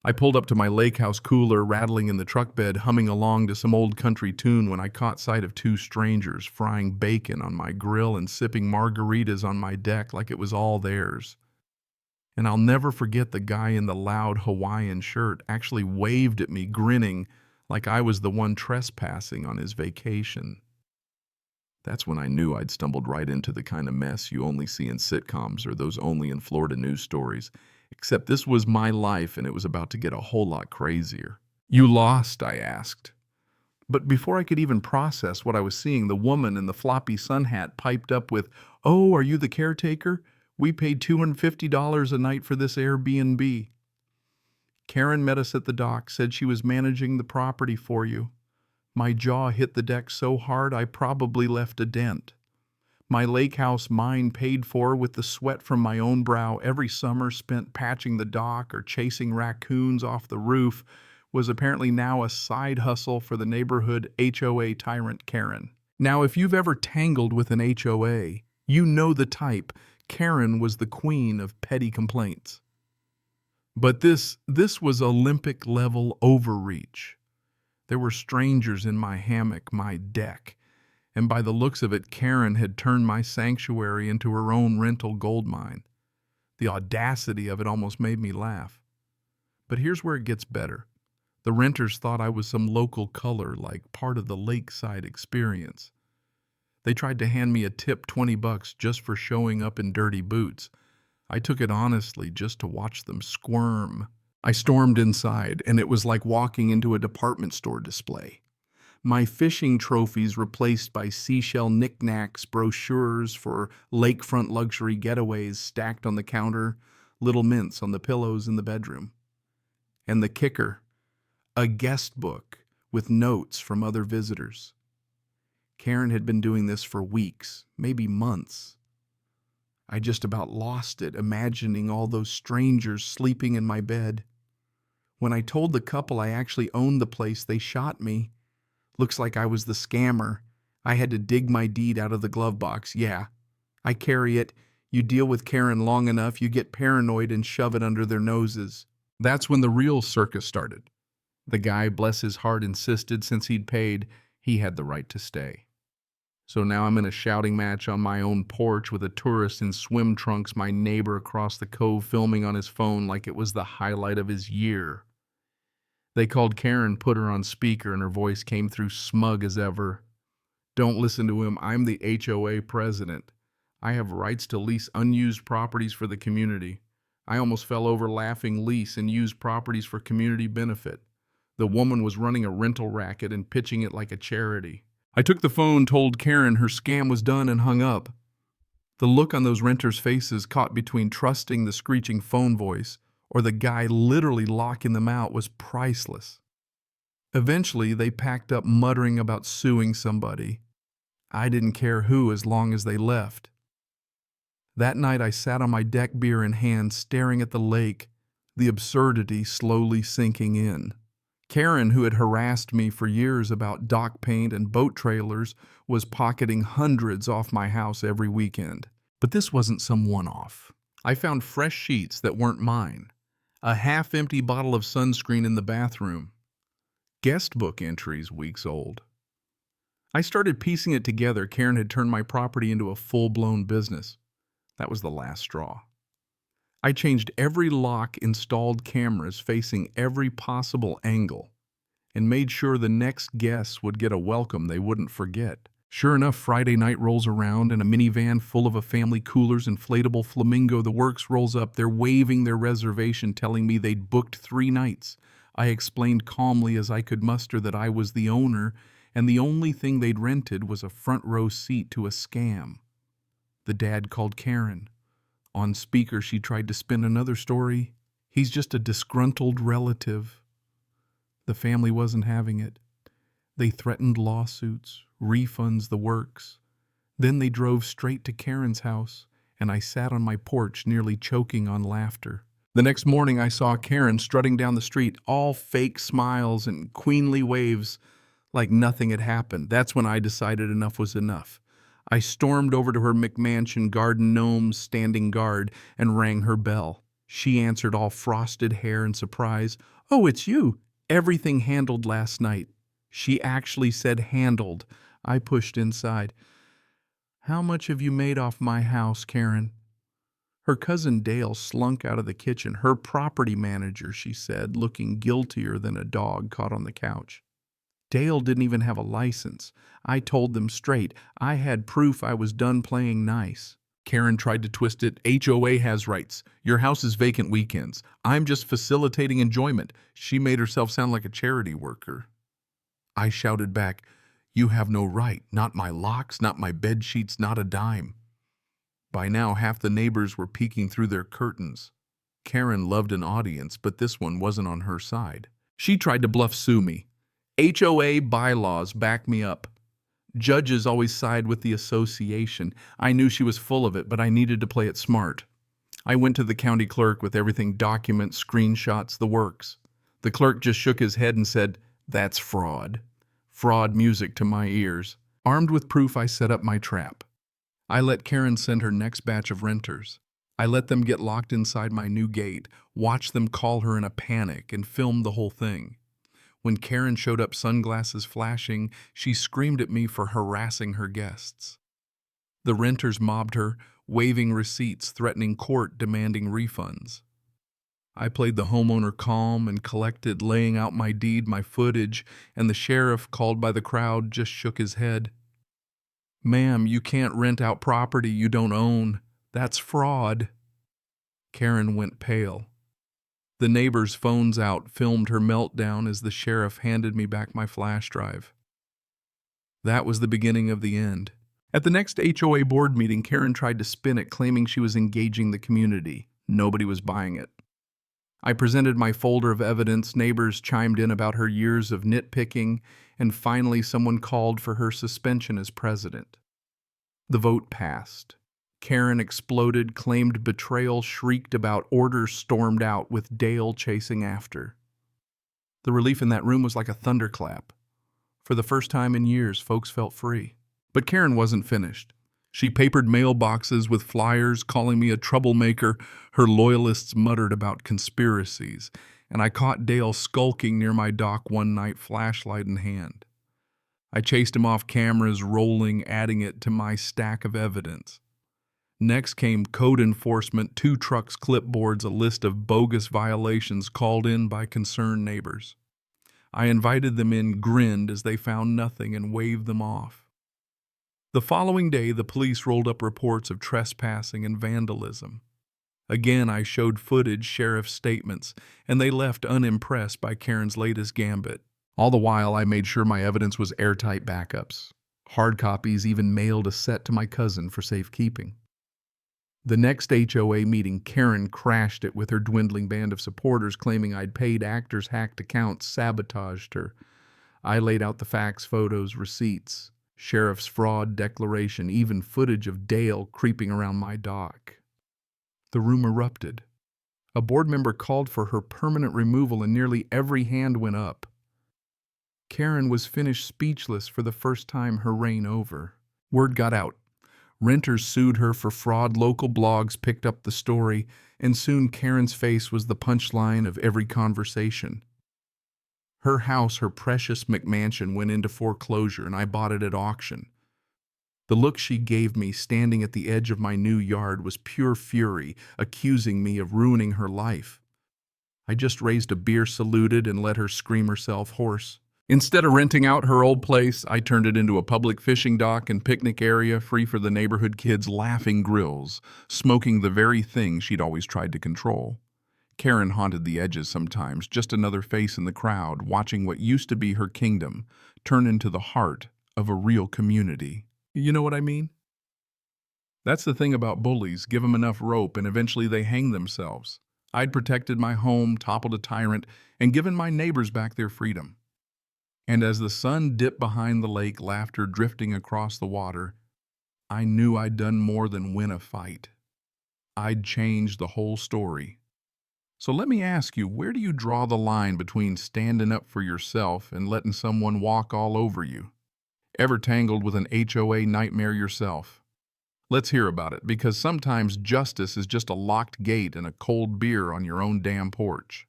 I pulled up to my lake house cooler, rattling in the truck bed, humming along to some old country tune when I caught sight of two strangers frying bacon on my grill and sipping margaritas on my deck like it was all theirs. And I'll never forget the guy in the loud Hawaiian shirt actually waved at me, grinning like I was the one trespassing on his vacation. That's when I knew I'd stumbled right into the kind of mess you only see in sitcoms or those only in Florida news stories. Except this was my life and it was about to get a whole lot crazier. "You lost?" I asked. But before I could even process what I was seeing, the woman in the floppy sun hat piped up with, "Oh, are you the caretaker? We paid $250 a night for this Airbnb. Karen met us at the dock, said she was managing the property for you. My jaw hit the deck so hard I probably left a dent. My lake house mine paid for with the sweat from my own brow every summer spent patching the dock or chasing raccoons off the roof was apparently now a side hustle for the neighborhood HOA tyrant Karen. Now, if you've ever tangled with an HOA, you know the type. Karen was the queen of petty complaints. But this was Olympic-level overreach. There were strangers in my hammock, my deck, and by the looks of it, Karen had turned my sanctuary into her own rental gold mine. The audacity of it almost made me laugh. But here's where it gets better. The renters thought I was some local color, like part of the lakeside experience. They tried to hand me a tip, $20 just for showing up in dirty boots. I took it honestly just to watch them squirm. I stormed inside, and it was like walking into a department store display. My fishing trophies replaced by seashell knickknacks, brochures for lakefront luxury getaways stacked on the counter, little mints on the pillows in the bedroom. And the kicker, a guest book with notes from other visitors. Karen had been doing this for weeks, maybe months. I just about lost it, imagining all those strangers sleeping in my bed. When I told the couple I actually owned the place, they shot me. Looks like I was the scammer. I had to dig my deed out of the glove box. Yeah, I carry it. You deal with Karen long enough, you get paranoid and shove it under their noses. That's when the real circus started. The guy, bless his heart, insisted since he'd paid, he had the right to stay. So now I'm in a shouting match on my own porch with a tourist in swim trunks, my neighbor across the cove filming on his phone like it was the highlight of his year. They called Karen, put her on speaker, and her voice came through smug as ever. "Don't listen to him. I'm the HOA president. I have rights to lease unused properties for the community. I almost fell over laughing lease and used properties for community benefit. The woman was running a rental racket and pitching it like a charity." I took the phone, told Karen her scam was done, and hung up. The look on those renters' faces, caught between trusting the screeching phone voice or the guy literally locking them out, was priceless. Eventually, they packed up, muttering about suing somebody. I didn't care who as long as they left. That night, I sat on my deck, beer in hand, staring at the lake, the absurdity slowly sinking in. Karen, who had harassed me for years about dock paint and boat trailers, was pocketing hundreds off my house every weekend. But this wasn't some one-off. I found fresh sheets that weren't mine, a half-empty bottle of sunscreen in the bathroom, guest book entries weeks old. I started piecing it together. Karen had turned my property into a full-blown business. That was the last straw. I changed every lock, installed cameras facing every possible angle, and made sure the next guests would get a welcome they wouldn't forget. Sure enough, Friday night rolls around and a minivan full of a family coolers, inflatable flamingo, the works rolls up. They're waving their reservation, telling me they'd booked 3 nights. I explained calmly as I could muster that I was the owner, and the only thing they'd rented was a front row seat to a scam. The dad called Karen. On speaker, she tried to spin another story. He's just a disgruntled relative. The family wasn't having it. They threatened lawsuits, refunds, the works. Then they drove straight to Karen's house, and I sat on my porch nearly choking on laughter. The next morning, I saw Karen strutting down the street, all fake smiles and queenly waves, like nothing had happened. That's when I decided enough was enough. I stormed over to her McMansion garden gnome standing guard and rang her bell. She answered, all frosted hair and surprise. "Oh, it's you. Everything handled last night." She actually said handled. I pushed inside. "How much have you made off my house, Karen?" Her cousin Dale slunk out of the kitchen. "Her property manager," she said, looking guiltier than a dog caught on the couch. Dale didn't even have a license. I told them straight. I had proof I was done playing nice. Karen tried to twist it. "HOA has rights. Your house is vacant weekends. I'm just facilitating enjoyment." She made herself sound like a charity worker. I shouted back, "You have no right. Not my locks, not my bed sheets, not a dime." By now, half the neighbors were peeking through their curtains. Karen loved an audience, but this one wasn't on her side. She tried to bluff sue me. HOA bylaws back me up. Judges always side with the association. I knew she was full of it, but I needed to play it smart. I went to the county clerk with everything, documents, screenshots, the works. The clerk just shook his head and said, "That's fraud." Fraud music to my ears. Armed with proof, I set up my trap. I let Karen send her next batch of renters. I let them get locked inside my new gate, watched them call her in a panic, and filmed the whole thing. When Karen showed up, sunglasses flashing, she screamed at me for harassing her guests. The renters mobbed her, waving receipts, threatening court, demanding refunds. I played the homeowner calm and collected, laying out my deed, my footage, and the sheriff, called by the crowd, just shook his head. "Ma'am, you can't rent out property you don't own. That's fraud." Karen went pale. The neighbors' phones out, filmed her meltdown as the sheriff handed me back my flash drive. That was the beginning of the end. At the next HOA board meeting, Karen tried to spin it, claiming she was engaging the community. Nobody was buying it. I presented my folder of evidence, neighbors chimed in about her years of nitpicking, and finally someone called for her suspension as president. The vote passed. Karen exploded, claimed betrayal, shrieked about, orders stormed out with Dale chasing after. The relief in that room was like a thunderclap. For the first time in years, folks felt free. But Karen wasn't finished. She papered mailboxes with flyers calling me a troublemaker. Her loyalists muttered about conspiracies, and I caught Dale skulking near my dock one night, flashlight in hand. I chased him off, cameras rolling, adding it to my stack of evidence. Next came code enforcement, 2 trucks, clipboards, a list of bogus violations called in by concerned neighbors. I invited them in, grinned as they found nothing, and waved them off. The following day, the police rolled up reports of trespassing and vandalism. Again, I showed footage, sheriff's statements, and they left unimpressed by Karen's latest gambit. All the while, I made sure my evidence was airtight backups. Hard copies, even mailed a set to my cousin for safekeeping. The next HOA meeting, Karen crashed it with her dwindling band of supporters, claiming I'd paid actors, hacked accounts, sabotaged her. I laid out the facts, photos, receipts, sheriff's fraud declaration, even footage of Dale creeping around my dock. The room erupted. A board member called for her permanent removal, and nearly every hand went up. Karen was finished, speechless, for the first time, her reign over. Word got out. Renters sued her for fraud, local blogs picked up the story, and soon Karen's face was the punchline of every conversation. Her house, her precious McMansion, went into foreclosure, and I bought it at auction. The look she gave me standing at the edge of my new yard was pure fury, accusing me of ruining her life. I just raised a beer, saluted, and let her scream herself hoarse. Instead of renting out her old place, I turned it into a public fishing dock and picnic area, free for the neighborhood kids, laughing grills, smoking the very thing she'd always tried to control. Karen haunted the edges sometimes, just another face in the crowd, watching what used to be her kingdom turn into the heart of a real community. You know what I mean? That's the thing about bullies. Give them enough rope and eventually they hang themselves. I'd protected my home, toppled a tyrant, and given my neighbors back their freedom. And as the sun dipped behind the lake, laughter drifting across the water, I knew I'd done more than win a fight. I'd changed the whole story. So let me ask you, where do you draw the line between standing up for yourself and letting someone walk all over you? Ever tangled with an HOA nightmare yourself? Let's hear about it, because sometimes justice is just a locked gate and a cold beer on your own damn porch.